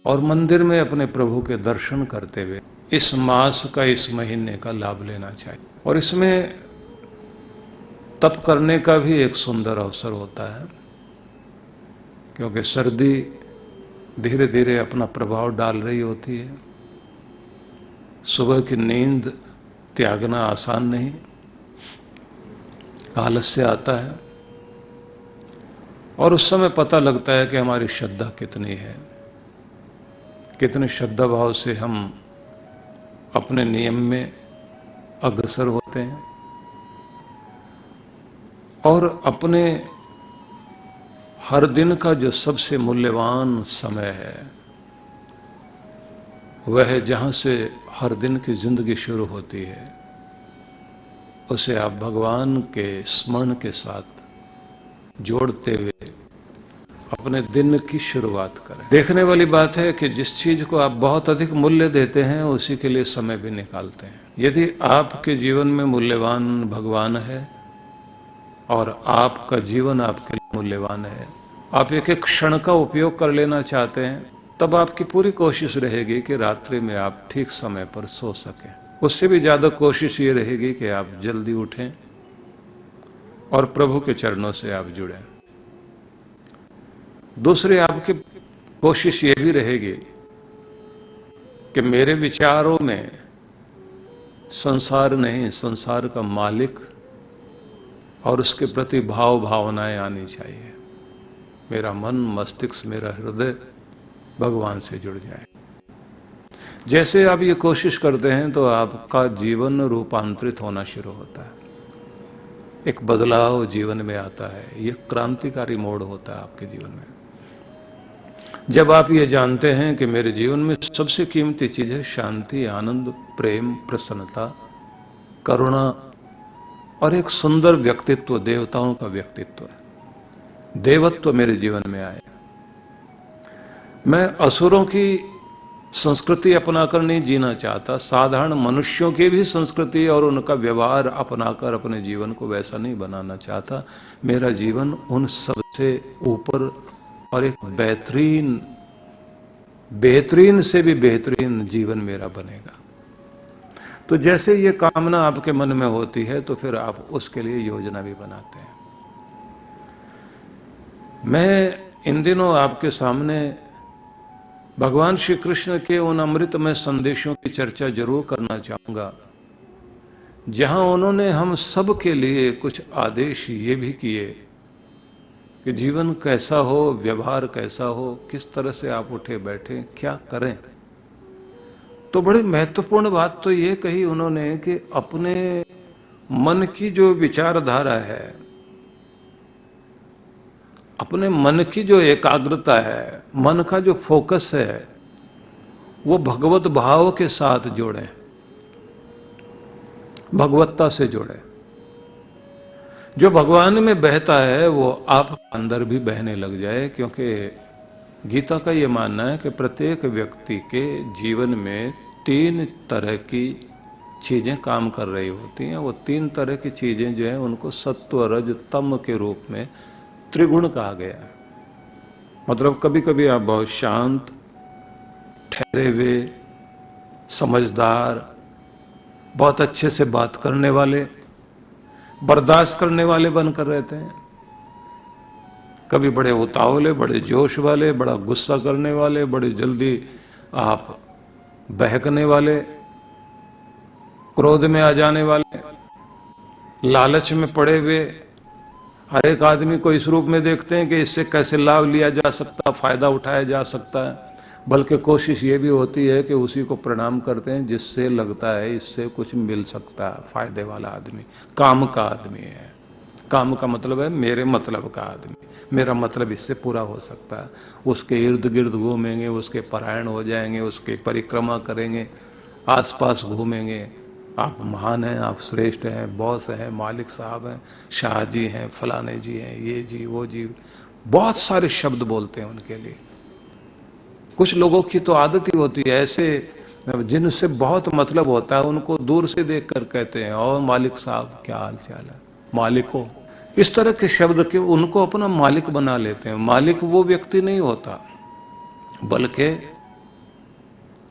और मंदिर में अपने प्रभु के दर्शन करते हुए इस मास का, इस महीने का लाभ लेना चाहिए। और इसमें तप करने का भी एक सुंदर अवसर होता है, क्योंकि सर्दी धीरे धीरे अपना प्रभाव डाल रही होती है। सुबह की नींद त्यागना आसान नहीं, आलस्य आता है, और उस समय पता लगता है कि हमारी श्रद्धा कितनी है, कितने श्रद्धा भाव से हम अपने नियम में अग्रसर होते हैं और अपने हर दिन का जो सबसे मूल्यवान समय है, वह जहां से हर दिन की जिंदगी शुरू होती है, उसे आप भगवान के स्मरण के साथ जोड़ते हुए अपने दिन की शुरुआत करें। देखने वाली बात है कि जिस चीज को आप बहुत अधिक मूल्य देते हैं, उसी के लिए समय भी निकालते हैं। यदि आपके जीवन में मूल्यवान भगवान है और आपका जीवन आपके लिए मूल्यवान है, आप एक एक क्षण का उपयोग कर लेना चाहते हैं, तब आपकी पूरी कोशिश रहेगी कि रात्रि में आप ठीक समय पर सो सकें। उससे भी ज्यादा कोशिश ये रहेगी कि आप जल्दी उठें और प्रभु के चरणों से आप जुड़ें। दूसरी आपकी कोशिश ये भी रहेगी कि मेरे विचारों में संसार नहीं, संसार का मालिक और उसके प्रति भाव भावनाएं आनी चाहिए। मेरा मन, मस्तिष्क, मेरा हृदय भगवान से जुड़ जाए। जैसे आप ये कोशिश करते हैं तो आपका जीवन रूपांतरित होना शुरू होता है, एक बदलाव जीवन में आता है। ये क्रांतिकारी मोड़ होता है आपके जीवन में, जब आप ये जानते हैं कि मेरे जीवन में सबसे कीमती चीज है शांति, आनंद, प्रेम, प्रसन्नता, करुणा और एक सुंदर व्यक्तित्व, देवताओं का व्यक्तित्व है, देवत्व मेरे जीवन में आए। मैं असुरों की संस्कृति अपनाकर नहीं जीना चाहता, साधारण मनुष्यों की भी संस्कृति और उनका व्यवहार अपनाकर अपने जीवन को वैसा नहीं बनाना चाहता। मेरा जीवन उन सबसे ऊपर और एक बेहतरीन से भी बेहतरीन जीवन मेरा बनेगा। तो जैसे ये कामना आपके मन में होती है, तो फिर आप उसके लिए योजना भी बनाते हैं। मैं इन दिनों आपके सामने भगवान श्री कृष्ण के उन अमृतमय संदेशों की चर्चा जरूर करना चाहूंगा, जहां उन्होंने हम सब के लिए कुछ आदेश ये भी किए कि जीवन कैसा हो, व्यवहार कैसा हो, किस तरह से आप उठे बैठे क्या करें। तो बड़ी महत्वपूर्ण बात तो ये कही उन्होंने कि अपने मन की जो विचारधारा है, अपने मन की जो एकाग्रता है, मन का जो फोकस है, वो भगवत भाव के साथ जोड़ें, भगवत्ता से जोड़ें। जो भगवान में बहता है वो आप अंदर भी बहने लग जाए, क्योंकि गीता का ये मानना है कि प्रत्येक व्यक्ति के जीवन में 3 तरह की चीजें काम कर रही होती हैं। वो 3 तरह की चीजें जो है उनको सत्व, रज, तम के रूप में त्रिगुण कहा गया है। मतलब कभी कभी आप बहुत शांत, ठहरे हुए, समझदार, बहुत अच्छे से बात करने वाले, बर्दाश्त करने वाले बनकर रहते हैं। कभी बड़े उतावले, बड़े जोश वाले, बड़ा गुस्सा करने वाले, बड़े जल्दी आप बहकने वाले, क्रोध में आ जाने वाले, लालच में पड़े हुए। हर एक आदमी को इस रूप में देखते हैं कि इससे कैसे लाभ लिया जा सकता, फायदा उठाया जा सकता है। बल्कि कोशिश ये भी होती है कि उसी को प्रणाम करते हैं जिससे लगता है इससे कुछ मिल सकता है, फायदे वाला आदमी, काम का आदमी है। काम का मतलब है मेरे मतलब का आदमी, मेरा मतलब इससे पूरा हो सकता है। उसके इर्द गिर्द घूमेंगे, उसके परायण हो जाएंगे, उसके परिक्रमा करेंगे, आसपास घूमेंगे। आप महान हैं, आप श्रेष्ठ हैं, बॉस हैं, मालिक साहब हैं, शाह जी हैं, फलाने जी हैं, ये जी वो जी, बहुत सारे शब्द बोलते हैं उनके लिए। कुछ लोगों की तो आदत ही होती है ऐसे, जिनसे बहुत मतलब होता है उनको दूर से देखकर कहते हैं, और मालिक साहब क्या हाल चाल है, मालिको, इस तरह के शब्द के उनको अपना मालिक बना लेते हैं। मालिक वो व्यक्ति नहीं होता, बल्कि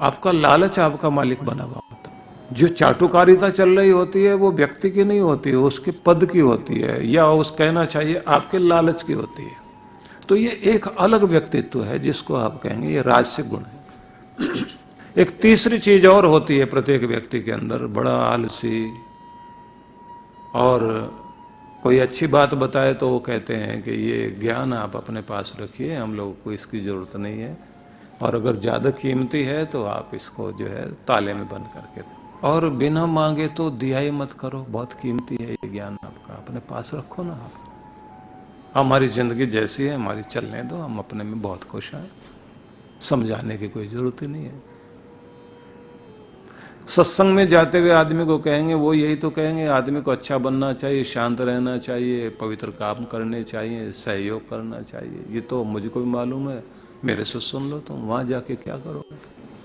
आपका लालच आपका मालिक बना हुआ होता है। जो चाटुकारिता चल रही होती है वो व्यक्ति की नहीं होती है, उसके पद की होती है, या उस कहना चाहिए आपके लालच की होती है। तो ये एक अलग व्यक्तित्व है जिसको आप कहेंगे ये राजसिक गुण है। एक तीसरी चीज और होती है प्रत्येक व्यक्ति के अंदर, बड़ा आलसी, और कोई अच्छी बात बताए तो वो कहते हैं कि ये ज्ञान आप अपने पास रखिए, हम लोगों को इसकी जरूरत नहीं है, और अगर ज़्यादा कीमती है तो आप इसको जो है ताले में बंद करके, और बिना मांगे तो दिया ही मत करो, बहुत कीमती है ये ज्ञान आपका, अपने पास रखो ना आप। हमारी जिंदगी जैसी है हमारी चलने दो, हम अपने में बहुत खुश हैं, समझाने की कोई जरूरत ही नहीं है। सत्संग में जाते हुए आदमी को कहेंगे, वो यही तो कहेंगे आदमी को अच्छा बनना चाहिए, शांत रहना चाहिए, पवित्र काम करने चाहिए, सहयोग करना चाहिए। ये तो मुझको भी मालूम है, मेरे से सुन लो, तुम वहां जाके क्या करोगे।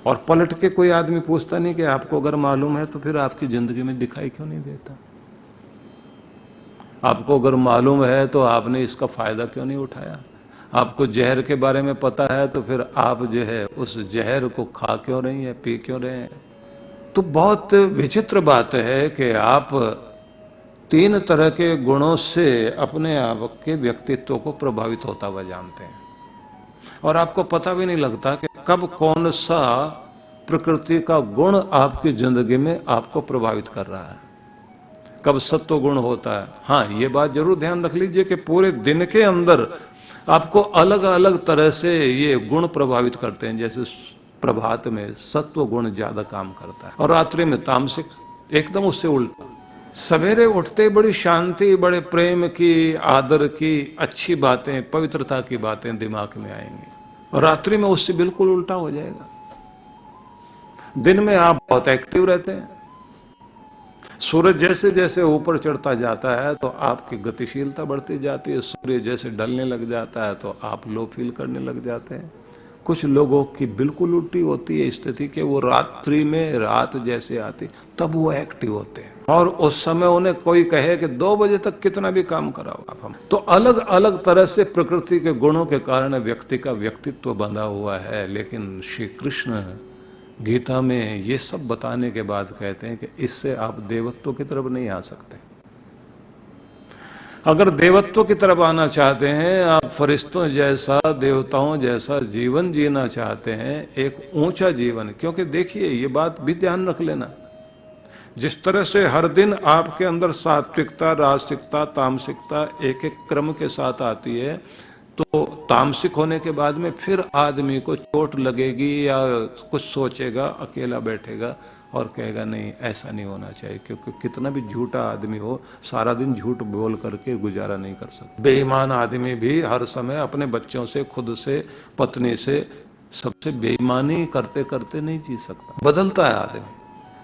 और पलट के कोई आदमी पूछता नहीं कि आपको अगर मालूम है तो फिर आपकी जिंदगी में दिखाई क्यों नहीं देता। आपको अगर मालूम है तो आपने इसका फायदा क्यों नहीं उठाया। आपको जहर के बारे में पता है तो फिर आप जो है उस जहर को खा क्यों रही है, पी क्यों रहे हैं। तो बहुत विचित्र बात है कि आप तीन तरह के गुणों से अपने आप के व्यक्तित्व को प्रभावित होता हुआ जानते हैं, और आपको पता भी नहीं लगता कि कब कौन सा प्रकृति का गुण आपकी जिंदगी में आपको प्रभावित कर रहा है, कब सत्व गुण होता है। हाँ, ये बात जरूर ध्यान रख लीजिए कि पूरे दिन के अंदर आपको अलग अलग तरह से ये गुण प्रभावित करते हैं। जैसे प्रभात में सत्व गुण ज्यादा काम करता है और रात्रि में तामसिक, एकदम उससे उल्टा। सवेरे उठते बड़ी शांति, बड़े प्रेम की, आदर की, अच्छी बातें, पवित्रता की बातें दिमाग में आएंगी, और रात्रि में उससे बिल्कुल उल्टा हो जाएगा। दिन में आप बहुत एक्टिव रहते हैं, सूरज जैसे जैसे ऊपर चढ़ता जाता है तो आपकी गतिशीलता बढ़ती जाती है, सूर्य जैसे ढलने लग जाता है तो आप लो फील करने लग जाते हैं। कुछ लोगों की बिल्कुल उल्टी होती है स्थिति कि वो रात्रि में रात जैसे आती तब वो एक्टिव होते हैं, और उस समय उन्हें कोई कहे कि 2 बजे तक कितना भी काम कराओ आप। हम तो अलग अलग तरह से प्रकृति के गुणों के कारण व्यक्ति का व्यक्तित्व बंधा हुआ है। लेकिन श्री कृष्ण गीता में ये सब बताने के बाद कहते हैं कि इससे आप देवत्व की तरफ नहीं आ सकते। अगर देवत्व की तरफ आना चाहते हैं, आप फरिश्तों जैसा, देवताओं जैसा जीवन जीना चाहते हैं, एक ऊंचा जीवन, क्योंकि देखिए ये बात भी ध्यान रख लेना, जिस तरह से हर दिन आपके अंदर सात्विकता, राजसिकता, तामसिकता एक एक क्रम के साथ आती है, तो तामसिक होने के बाद में फिर आदमी को चोट लगेगी या कुछ सोचेगा, अकेला बैठेगा और कहेगा नहीं ऐसा नहीं होना चाहिए, क्योंकि कितना भी झूठा आदमी हो सारा दिन झूठ बोल करके गुजारा नहीं कर सकता। बेईमान आदमी भी हर समय अपने बच्चों से, खुद से, पत्नी से, सबसे बेईमानी करते करते नहीं जी सकता। बदलता है आदमी,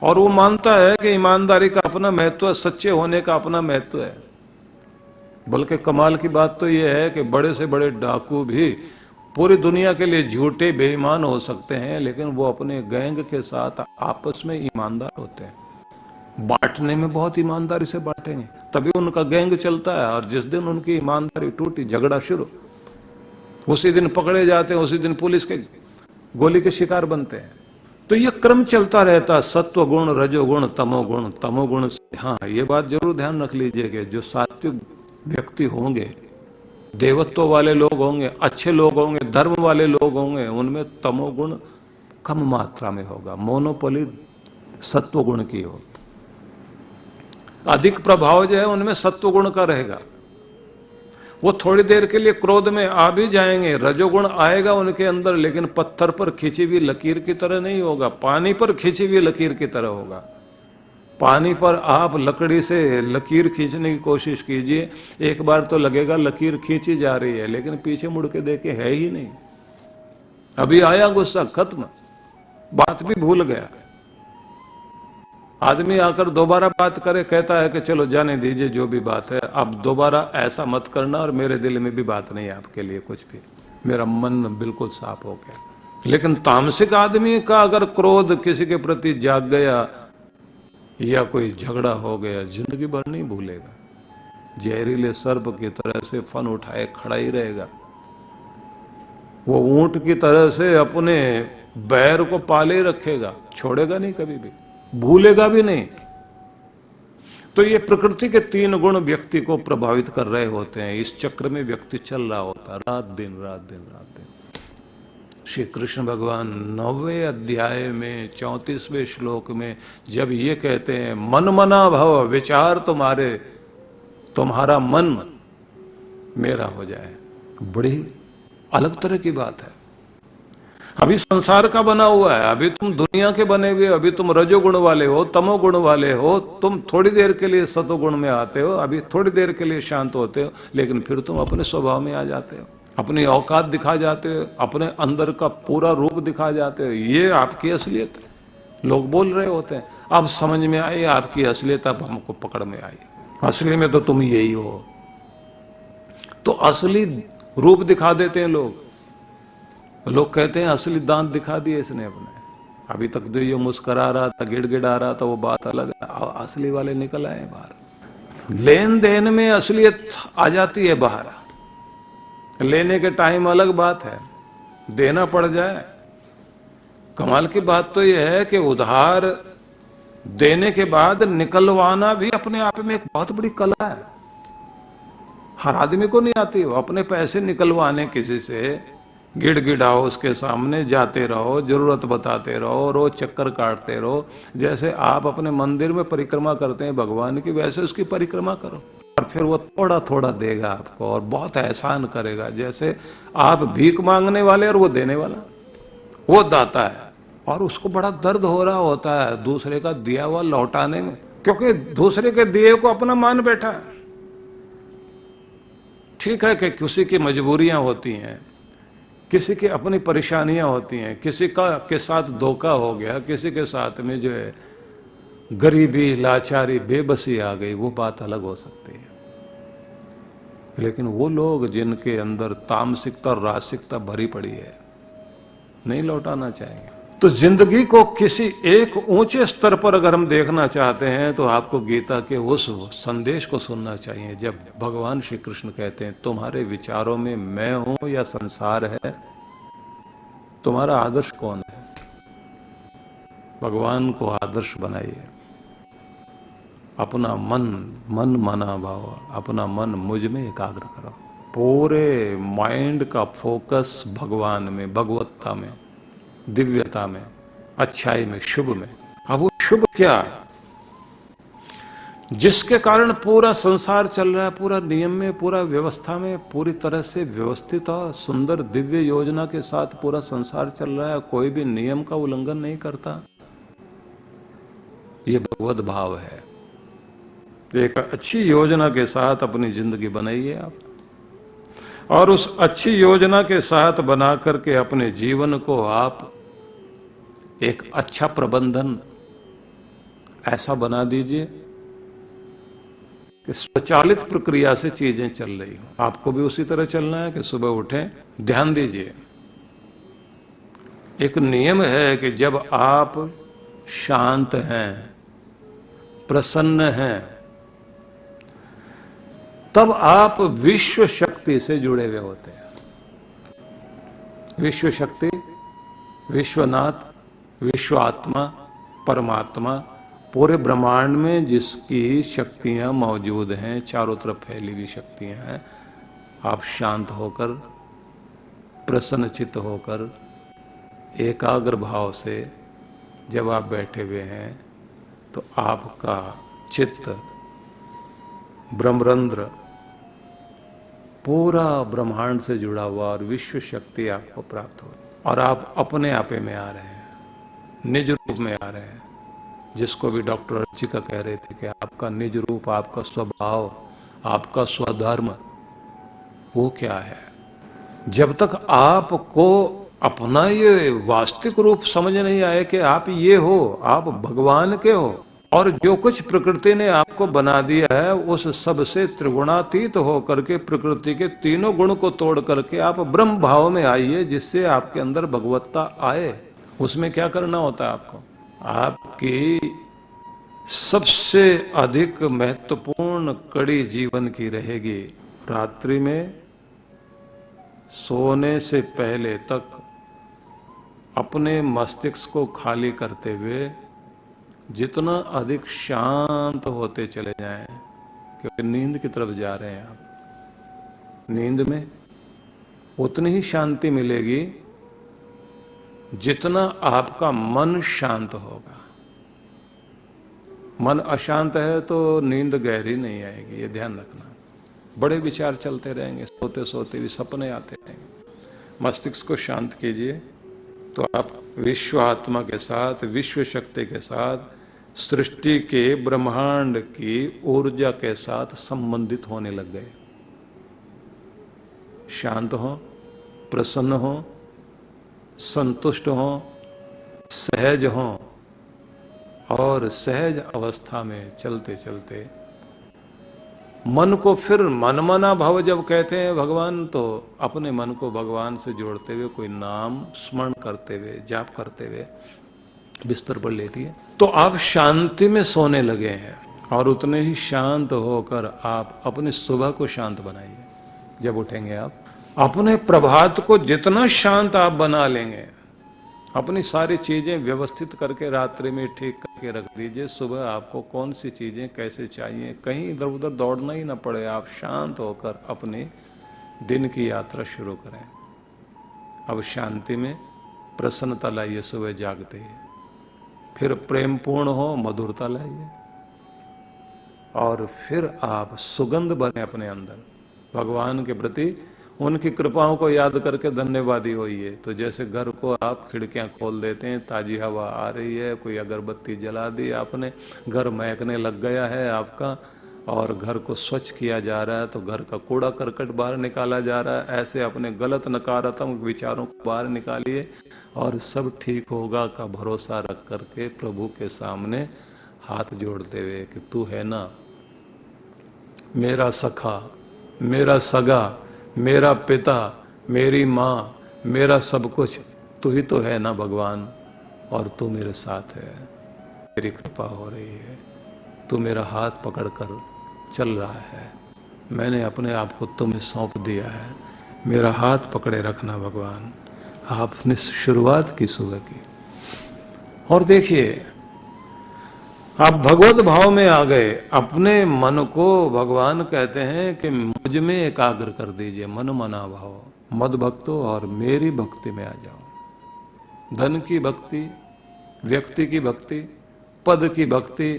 और वो मानता है कि ईमानदारी का अपना महत्व है, सच्चे होने का अपना महत्व है। बल्कि कमाल की बात तो यह है कि बड़े से बड़े डाकू भी पूरी दुनिया के लिए झूठे बेईमान हो सकते हैं, लेकिन वो अपने गैंग के साथ आपस में ईमानदार होते हैं। बांटने में बहुत ईमानदारी से बांटेंगे तभी उनका गैंग चलता है, और जिस दिन उनकी ईमानदारी टूटी, झगड़ा शुरू, उसी दिन पकड़े जाते हैं, उसी दिन पुलिस के गोली के शिकार बनते हैं। तो ये क्रम चलता रहता, सत्व गुण, रजोगुण, तमोगुण। तमोगुण से, हाँ ये बात जरूर ध्यान रख लीजिए कि जो सात्विक व्यक्ति होंगे, देवत्व वाले लोग होंगे, अच्छे लोग होंगे, धर्म वाले लोग होंगे, उनमें तमोगुण कम मात्रा में होगा, मोनोपोली सत्व गुण की होगी। अधिक प्रभाव जो है उनमें सत्व गुण का रहेगा। वो थोड़ी देर के लिए क्रोध में आ भी जाएंगे, रजोगुण आएगा उनके अंदर, लेकिन पत्थर पर खींची हुई लकीर की तरह नहीं होगा, पानी पर खींची हुई लकीर की तरह होगा। पानी पर आप लकड़ी से लकीर खींचने की कोशिश कीजिए, एक बार तो लगेगा लकीर खींची जा रही है, लेकिन पीछे मुड़ के देखे है ही नहीं। अभी आया गुस्सा, खत्म, बात भी भूल गया। आदमी आकर दोबारा बात करे, कहता है कि चलो जाने दीजिए जो भी बात है, अब दोबारा ऐसा मत करना, और मेरे दिल में भी बात नहीं आपके लिए कुछ भी, मेरा मन बिल्कुल साफ हो गया। लेकिन तामसिक आदमी का अगर क्रोध किसी के प्रति जाग गया या कोई झगड़ा हो गया, जिंदगी भर नहीं भूलेगा, जहरीले सर्प की तरह से फन उठाए खड़ा ही रहेगा। वो ऊंट की तरह से अपने बैर को पाले रखेगा, छोड़ेगा नहीं कभी भी, भूलेगा भी नहीं। तो ये प्रकृति के 3 गुण व्यक्ति को प्रभावित कर रहे होते हैं। इस चक्र में व्यक्ति चल रहा होता है रात दिन रात दिन रात दिन। श्री कृष्ण भगवान 9वें अध्याय में 34वें श्लोक में जब ये कहते हैं मन मना भव, विचार तुम्हारा मन मेरा हो जाए, बड़ी अलग तरह की बात है। अभी संसार का बना हुआ है, अभी तुम दुनिया के बने हुए, अभी तुम रजोगुण वाले हो, तमोगुण वाले हो, तुम थोड़ी देर के लिए सतोगुण में आते हो, अभी थोड़ी देर के लिए शांत होते हो, लेकिन फिर तुम अपने स्वभाव में आ जाते हो, अपनी औकात दिखा जाते हो, अपने अंदर का पूरा रूप दिखा जाते हो। ये आपकी असलियत है। लोग बोल रहे होते हैं, अब समझ में आई आपकी असलियत, अब हमको पकड़ में आई, असली में तो तुम यही हो। तो असली रूप दिखा देते हैं लोग। लोग कहते हैं असली दांत दिखा दिए इसने अपने। अभी तक जो ये मुस्कुरा रहा था, गिड़गिड़ा रहा था, वो बात अलग है, असली वाले निकल आए बाहर। लेन देन में असलियत आ जाती है बाहर। लेने के टाइम अलग बात है, देना पड़ जाए। कमाल की बात तो यह है कि उधार देने के बाद निकलवाना भी अपने आप में एक बहुत बड़ी कला है। हर आदमी को नहीं आती हो। अपने पैसे निकलवाने, किसी से गिड़गिड़ाओ, उसके सामने जाते रहो, जरूरत बताते रहो, रोज चक्कर काटते रहो। जैसे आप अपने मंदिर में परिक्रमा करते हैं भगवान की, वैसे उसकी परिक्रमा करो, और फिर वो थोड़ा थोड़ा देगा आपको और बहुत एहसान करेगा। जैसे आप भीख मांगने वाले और वो देने वाला, वो दाता है, और उसको बड़ा दर्द हो रहा होता है दूसरे का दिया हुआ लौटाने में, क्योंकि दूसरे के दिए को अपना मान बैठा है। ठीक है कि किसी की मजबूरियां होती हैं, किसी की अपनी परेशानियां होती हैं, किसी का के साथ धोखा हो गया, किसी के साथ में जो है गरीबी, लाचारी, बेबसी आ गई, वो बात अलग हो सकती है। लेकिन वो लोग जिनके अंदर तामसिकता और रासिकता भरी पड़ी है, नहीं लौटाना चाहेंगे। तो जिंदगी को किसी एक ऊंचे स्तर पर अगर हम देखना चाहते हैं तो आपको गीता के उस संदेश को सुनना चाहिए जब भगवान श्री कृष्ण कहते हैं, तुम्हारे विचारों में मैं हूं या संसार है, तुम्हारा आदर्श कौन है? भगवान को आदर्श बनाइए। अपना मन मना भाव, अपना मन मुझ में एकाग्र करो। पूरे माइंड का फोकस भगवान में, भगवत्ता में, दिव्यता में, अच्छाई में, शुभ में। अब वो शुभ क्या है जिसके कारण पूरा संसार चल रहा है, पूरा नियम में, पूरा व्यवस्था में, पूरी तरह से व्यवस्थित और सुंदर दिव्य योजना के साथ पूरा संसार चल रहा है, कोई भी नियम का उल्लंघन नहीं करता। ये भगवत भाव है। एक अच्छी योजना के साथ अपनी जिंदगी बनाइए आप, और उस अच्छी योजना के साथ बना करके अपने जीवन को आप एक अच्छा प्रबंधन ऐसा बना दीजिए कि स्वचालित प्रक्रिया से चीजें चल रही हो। आपको भी उसी तरह चलना है कि सुबह उठें, ध्यान दीजिए। एक नियम है कि जब आप शांत हैं, प्रसन्न हैं, तब आप विश्व शक्ति से जुड़े हुए होते हैं। विश्व शक्ति, विश्वनाथ, विश्व आत्मा, परमात्मा, पूरे ब्रह्मांड में जिसकी शक्तियां मौजूद हैं, चारों तरफ फैली हुई शक्तियां हैं। आप शांत होकर, प्रसन्नचित्त होकर, एकाग्र भाव से जब आप बैठे हुए हैं तो आपका चित्त ब्रह्मरंध्र पूरा ब्रह्मांड से जुड़ा हुआ और विश्व शक्ति आपको प्राप्त हो, और आप अपने आपे में आ रहे हैं, निज रूप में आ रहे हैं। जिसको भी डॉक्टर अर्चिका कह रहे थे कि आपका निज रूप, आपका स्वभाव, आपका स्वधर्म, वो क्या है? जब तक आपको अपना ये वास्तविक रूप समझ नहीं आए कि आप ये हो, आप भगवान के हो, और जो कुछ प्रकृति ने आपको बना दिया है उस सब से त्रिगुणातीत होकर के प्रकृति के तीनों गुण को तोड़ करके आप ब्रह्म भाव में आइए, जिससे आपके अंदर भगवत्ता आए। उसमें क्या करना होता है आपको? आपकी सबसे अधिक महत्वपूर्ण कड़ी जीवन की रहेगी रात्रि में सोने से पहले तक अपने मस्तिष्क को खाली करते हुए जितना अधिक शांत होते चले जाएं, क्योंकि नींद की तरफ जा रहे हैं आप, नींद में उतनी ही शांति मिलेगी जितना आपका मन शांत होगा। मन अशांत है तो नींद गहरी नहीं आएगी, ये ध्यान रखना। बड़े विचार चलते रहेंगे, सोते सोते भी सपने आते रहेंगे। मस्तिष्क को शांत कीजिए तो आप विश्व आत्मा के साथ, विश्व शक्ति के साथ, सृष्टि के ब्रह्मांड की ऊर्जा के साथ संबंधित होने लग गए। शांत हो, प्रसन्न हो, संतुष्ट हो, सहज हो, और सहज अवस्था में चलते चलते मन को फिर मनमना भव जब कहते हैं भगवान, तो अपने मन को भगवान से जोड़ते हुए कोई नाम स्मरण करते हुए, जाप करते हुए बिस्तर पर लेटिए तो आप शांति में सोने लगे हैं। और उतने ही शांत होकर आप अपनी सुबह को शांत बनाइए। जब उठेंगे आप अपने प्रभात को जितना शांत आप बना लेंगे, अपनी सारी चीजें व्यवस्थित करके रात्रि में ठीक करके रख दीजिए। सुबह आपको कौन सी चीजें कैसे चाहिए, कहीं इधर उधर दौड़ना ही ना पड़े। आप शांत होकर अपने दिन की यात्रा शुरू करें। अब शांति में प्रसन्नता लाइए सुबह जागते ही, फिर प्रेमपूर्ण हो, मधुरता लाइए, और फिर आप सुगंध बने अपने अंदर भगवान के प्रति। उनकी कृपाओं को याद करके धन्यवादी होइए। तो जैसे घर को आप खिड़कियां खोल देते हैं, ताजी हवा आ रही है, कोई अगरबत्ती जला दी आपने, घर महकने लग गया है आपका, और घर को स्वच्छ किया जा रहा है, तो घर का कूड़ा करकट बाहर निकाला जा रहा है। ऐसे अपने गलत नकारात्मक विचारों को बाहर निकालिए और सब ठीक होगा का भरोसा रख करके प्रभु के सामने हाथ जोड़ते हुए कि तू है ना मेरा सखा, मेरा सगा, मेरा पिता, मेरी माँ, मेरा सब कुछ, तू ही तो है ना भगवान, और तू मेरे साथ है। तेरी कृपा हो रही है, तू मेरा हाथ पकड़कर चल रहा है, मैंने अपने आप को तुम्हें सौंप दिया है, मेरा हाथ पकड़े रखना भगवान। आपने शुरुआत की सुबह की, और देखिए आप भगवत भाव में आ गए। अपने मन को भगवान कहते हैं कि मुझ में एकाग्र कर दीजिए, मन मना भाव, मद भक्तो, और मेरी भक्ति में आ जाओ। धन की भक्ति, व्यक्ति की भक्ति, पद की भक्ति,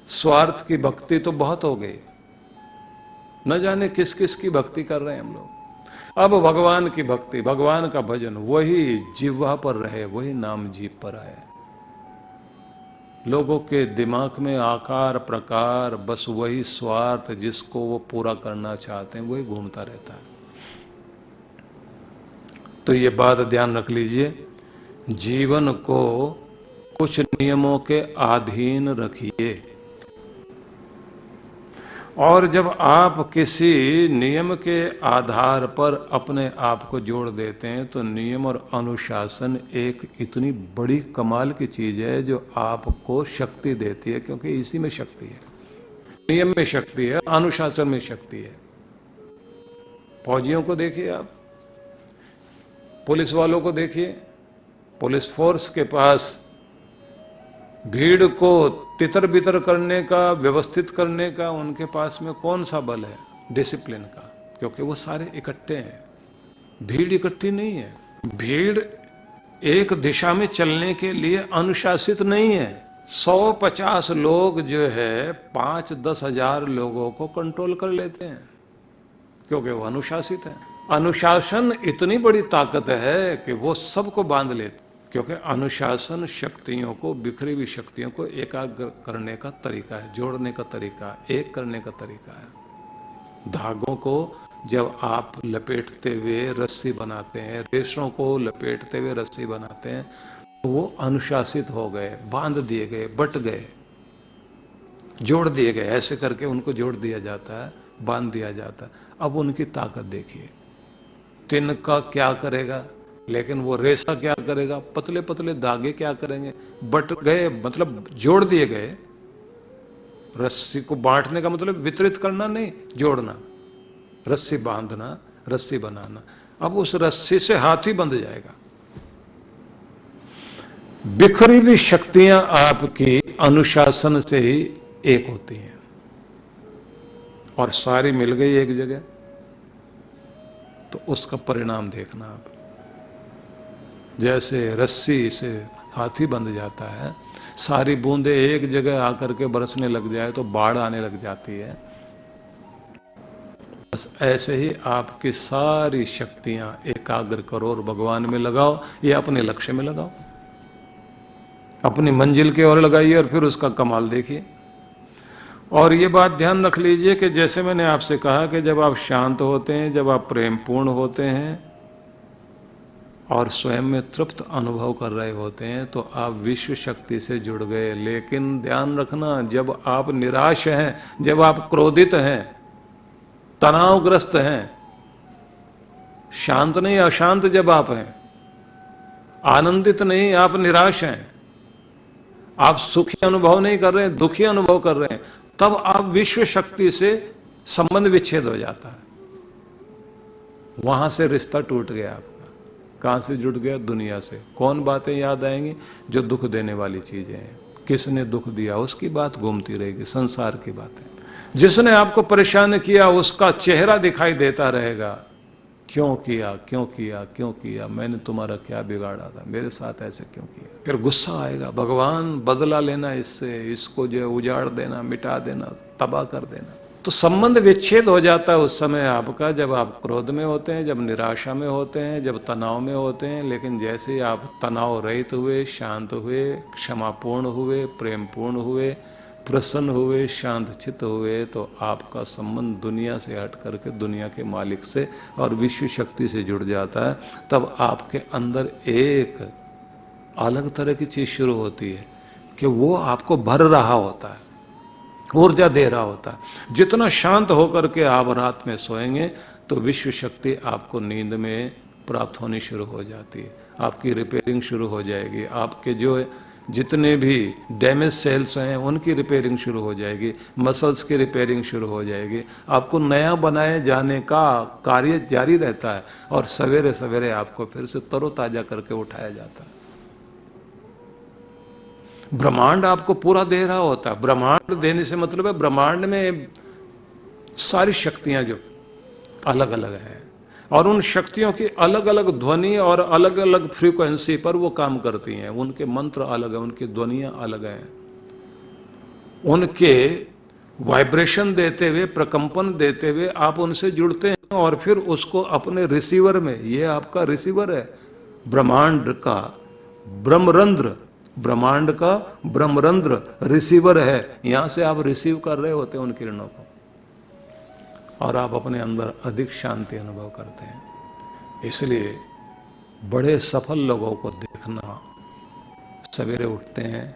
स्वार्थ की भक्ति तो बहुत हो गई, न जाने किस किस की भक्ति कर रहे हैं हम लोग। अब भगवान की भक्ति, भगवान का भजन, वही जिह्वा पर रहे, वही नाम जीभ पर आए। लोगों के दिमाग में आकार प्रकार, बस वही स्वार्थ जिसको वो पूरा करना चाहते हैं, वही घूमता रहता है। तो ये बात ध्यान रख लीजिए, जीवन को कुछ नियमों के अधीन रखिए, और जब आप किसी नियम के आधार पर अपने आप को जोड़ देते हैं तो नियम और अनुशासन एक इतनी बड़ी कमाल की चीज है जो आपको शक्ति देती है, क्योंकि इसी में शक्ति है। नियम में शक्ति है, अनुशासन में शक्ति है। फौजियों को देखिए आप, पुलिस वालों को देखिए, पुलिस फोर्स के पास भीड़ को तितर बितर करने का, व्यवस्थित करने का उनके पास में कौन सा बल है? डिसिप्लिन का, क्योंकि वो सारे इकट्ठे हैं, भीड़ इकट्ठी नहीं है। भीड़ एक दिशा में चलने के लिए अनुशासित नहीं है। 150 लोग जो है 5-10 हजार लोगों को कंट्रोल कर लेते हैं, क्योंकि वो अनुशासित है। अनुशासन इतनी बड़ी ताकत है कि वो सबको बांध लेते, क्योंकि अनुशासन शक्तियों को, बिखरी हुई शक्तियों को एकाग्र करने का तरीका है, जोड़ने का तरीका, एक करने का तरीका है। धागों को जब आप लपेटते हुए रस्सी बनाते हैं, रेशों को लपेटते हुए रस्सी बनाते हैं, तो वो अनुशासित हो गए, बांध दिए गए, बट गए, जोड़ दिए गए। ऐसे करके उनको जोड़ दिया जाता है, बांध दिया जाता है। अब उनकी ताकत देखिए, तिनका क्या करेगा, लेकिन वो रेशा क्या करेगा, पतले पतले धागे क्या करेंगे, बट गए, मतलब जोड़ दिए गए। रस्सी को बांटने का मतलब वितरित करना नहीं, जोड़ना, रस्सी बांधना, रस्सी बनाना। अब उस रस्सी से हाथी बंध जाएगा, बिखरी हुई शक्तियां आपकी अनुशासन से ही एक होती हैं और सारी मिल गई एक जगह तो उसका परिणाम देखना आप। जैसे रस्सी से हाथी बंध जाता है, सारी बूंदें एक जगह आकर के बरसने लग जाए तो बाढ़ आने लग जाती है। बस ऐसे ही आपकी सारी शक्तियां एकाग्र करो और भगवान में लगाओ या अपने लक्ष्य में लगाओ, अपनी मंजिल की ओर लगाइए और फिर उसका कमाल देखिए। और ये बात ध्यान रख लीजिए कि जैसे मैंने आपसे कहा कि जब आप शांत होते हैं, जब आप प्रेम पूर्ण होते हैं और स्वयं में तृप्त अनुभव कर रहे होते हैं तो आप विश्व शक्ति से जुड़ गए। लेकिन ध्यान रखना, जब आप निराश हैं, जब आप क्रोधित हैं, तनावग्रस्त हैं, शांत नहीं अशांत जब आप हैं, आनंदित नहीं आप निराश हैं, आप सुखी अनुभव नहीं कर रहे हैं, दुखी अनुभव कर रहे हैं, तब आप विश्व शक्ति से संबंध विच्छेद हो जाता है। वहां से रिश्ता टूट गया आपका। कहां से जुड़ गया? दुनिया से। कौन बातें याद आएंगी? जो दुख देने वाली चीजें हैं। किसने दुख दिया उसकी बात घूमती रहेगी, संसार की बातें। जिसने आपको परेशान किया उसका चेहरा दिखाई देता रहेगा। क्यों किया, क्यों किया, क्यों किया, मैंने तुम्हारा क्या बिगाड़ा था, मेरे साथ ऐसे क्यों किया। फिर गुस्सा आएगा, भगवान बदला लेना इससे, इसको जो उजाड़ देना, मिटा देना, तबाह कर देना। तो संबंध विच्छेद हो जाता है उस समय आपका, जब आप क्रोध में होते हैं, जब निराशा में होते हैं, जब तनाव में होते हैं। लेकिन जैसे आप तनाव रहित हुए, शांत हुए, क्षमापूर्ण हुए, प्रेम पूर्ण हुए, प्रसन्न हुए, शांत चित्त हुए, तो आपका संबंध दुनिया से हट करके दुनिया के मालिक से और विश्व शक्ति से जुड़ जाता है। तब आपके अंदर एक अलग तरह की चीज शुरू होती है कि वो आपको भर रहा होता है, ऊर्जा दे रहा होता है। जितना शांत होकर के आप रात में सोएंगे तो विश्व शक्ति आपको नींद में प्राप्त होनी शुरू हो जाती है। आपकी रिपेयरिंग शुरू हो जाएगी, आपके जो जितने भी डैमेज सेल्स हैं उनकी रिपेयरिंग शुरू हो जाएगी, मसल्स की रिपेयरिंग शुरू हो जाएगी। आपको नया बनाए जाने का कार्य जारी रहता है और सवेरे सवेरे आपको फिर से तरोताजा करके उठाया जाता है। ब्रह्मांड आपको पूरा दे रहा होता है। ब्रह्मांड देने से मतलब है ब्रह्मांड में सारी शक्तियां जो अलग अलग हैं और उन शक्तियों की अलग अलग ध्वनि और अलग अलग फ्रीक्वेंसी पर वो काम करती हैं। उनके मंत्र अलग हैं, उनकी ध्वनियां अलग हैं, उनके वाइब्रेशन देते हुए, प्रकंपन देते हुए आप उनसे जुड़ते हैं और फिर उसको अपने रिसीवर में, ये आपका रिसीवर है ब्रह्मांड का ब्रह्मरंध्र, ब्रह्मांड का ब्रह्मरंध्र रिसीवर है। यहां से आप रिसीव कर रहे होते हैं उन किरणों को और आप अपने अंदर अधिक शांति अनुभव करते हैं। इसलिए बड़े सफल लोगों को देखना, सवेरे उठते हैं,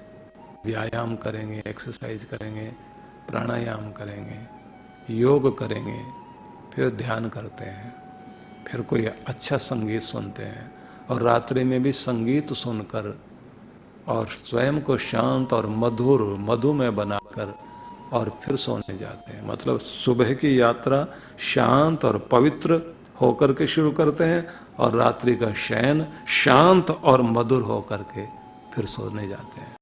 व्यायाम करेंगे, एक्सरसाइज करेंगे, प्राणायाम करेंगे, योग करेंगे, फिर ध्यान करते हैं, फिर कोई अच्छा संगीत सुनते हैं और रात्रि में भी संगीत सुनकर और स्वयं को शांत और मधुर मधुमय बनाकर और फिर सोने जाते हैं। मतलब सुबह की यात्रा शांत और पवित्र होकर के शुरू करते हैं और रात्रि का शयन शांत और मधुर होकर के फिर सोने जाते हैं।